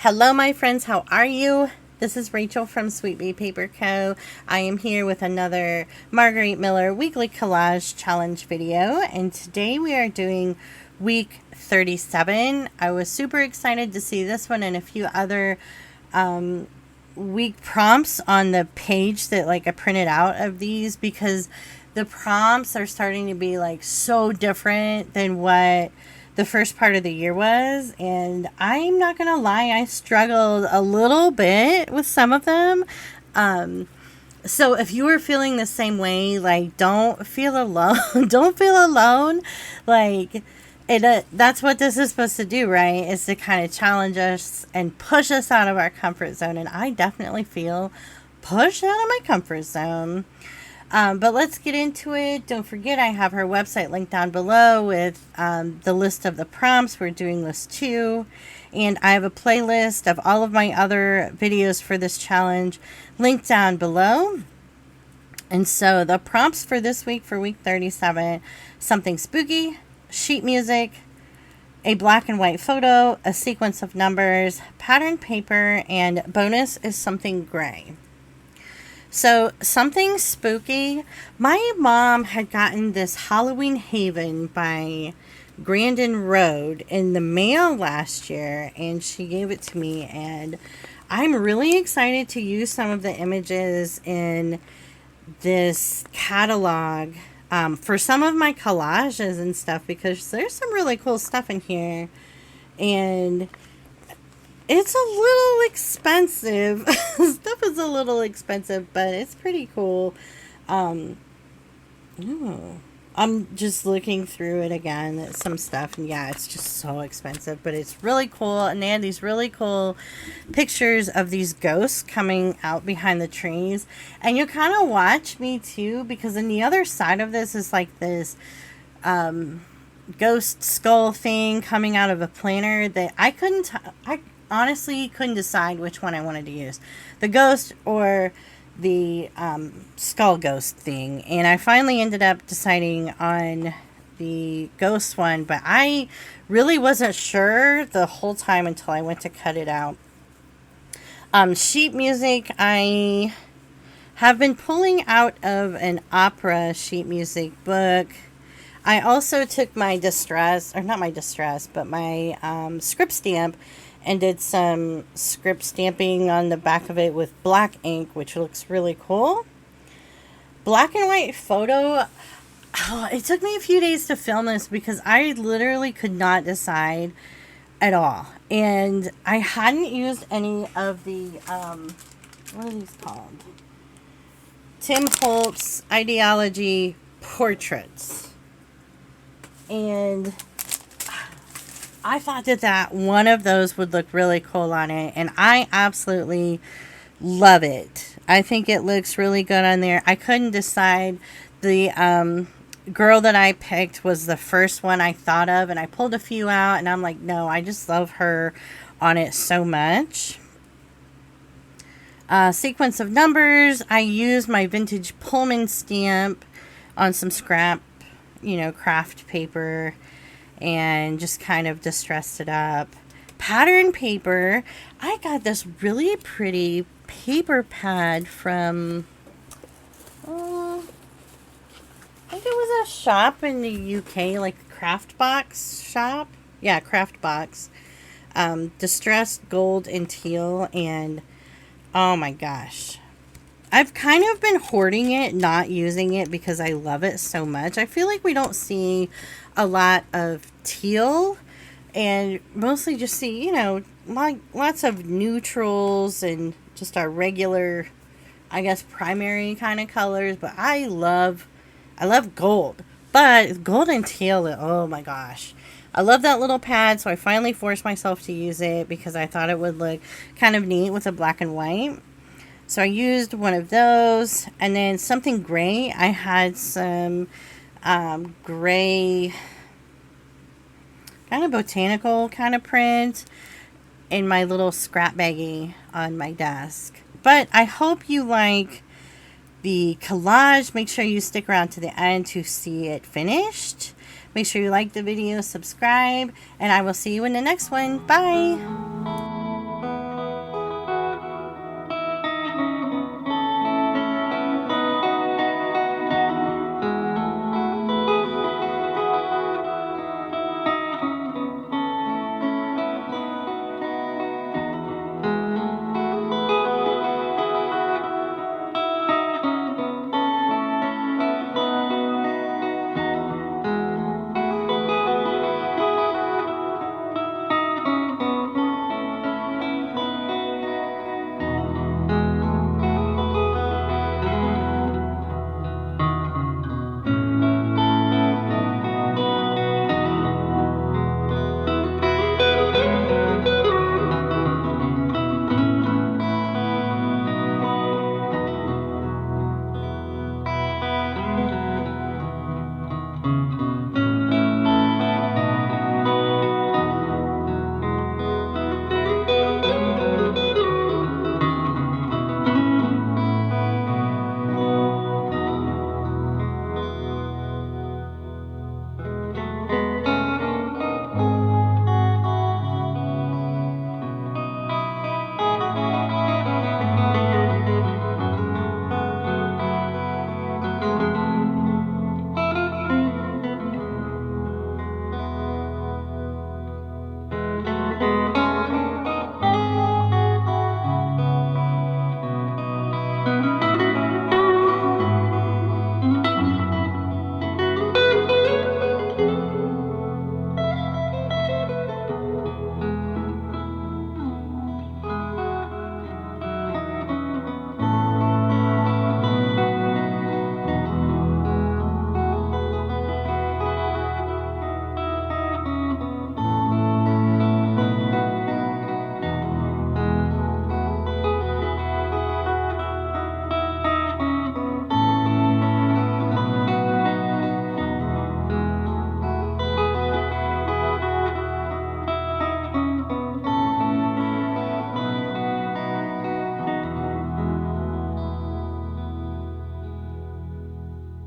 Hello my friends, how are you? This is Rachel from Sweet Bee Paper Co. I am here with another Margarete Miller weekly collage challenge video, and today we are doing week 37. I was super excited to see this one and a few other week prompts on the page that I printed out of these, because the prompts are starting to be so different than what the first part of the year was, and I'm not gonna lie, I struggled a little bit with some of them. So if you are feeling the same way, don't feel alone. Don't feel alone. That's what this is supposed to do, right? Is to kind of challenge us and push us out of our comfort zone, and I definitely feel pushed out of my comfort zone. But let's get into it. Don't forget, I have her website linked down below with the list of the prompts. We're doing list 2. And I have a playlist of all of my other videos for this challenge linked down below. And so the prompts for this week, for week 37, something spooky, sheet music, a black and white photo, a sequence of numbers, patterned paper, and bonus is something gray. So, something spooky. My mom had gotten this Halloween Haven by Grandin Road in the mail last year, and she gave it to me, and I'm really excited to use some of the images in this catalog for some of my collages and stuff, because there's some really cool stuff in here, and it's a little expensive. Stuff is a little expensive, but it's pretty cool. I'm just looking through it again at some stuff, and yeah, it's just so expensive, but it's really cool. And they had these really cool pictures of these ghosts coming out behind the trees, and you kind of watch me too, because on the other side of this is this ghost skull thing coming out of a planner that I honestly couldn't decide which one I wanted to use, the ghost or the skull ghost thing, and I finally ended up deciding on the ghost one, but I really wasn't sure the whole time until I went to cut it out. Sheet music, I have been pulling out of an opera sheet music book. I also took my my script stamp and did some script stamping on the back of it with black ink, which looks really cool. Black and white photo. Oh, it took me a few days to film this because I literally could not decide at all. And I hadn't used any of the, what are these called? Tim Holtz Ideology portraits. And I thought that one of those would look really cool on it, and I absolutely love it. I think it looks really good on there. I couldn't decide. The girl that I picked was the first one I thought of, and I pulled a few out, and I'm like, no, I just love her on it so much. Sequence of numbers. I used my vintage Pullman stamp on some scrap, craft paper, and just kind of distressed it up. Pattern paper. I got this really pretty paper pad from, I think it was a shop in the UK, Craft Box shop. Yeah, Craft Box. Distressed gold and teal, and oh my gosh. I've kind of been hoarding it, not using it, because I love it so much. I feel like we don't see a lot of teal, and mostly just see, lots of neutrals and just our regular, I guess, primary kind of colors. But I love gold. But gold and teal, oh my gosh. I love that little pad, so I finally forced myself to use it because I thought it would look kind of neat with a black and white. So I used one of those, and then something gray. I had some gray, kind of botanical kind of print in my little scrap baggie on my desk. But I hope you like the collage. Make sure you stick around to the end to see it finished. Make sure you like the video, subscribe, and I will see you in the next one. Bye!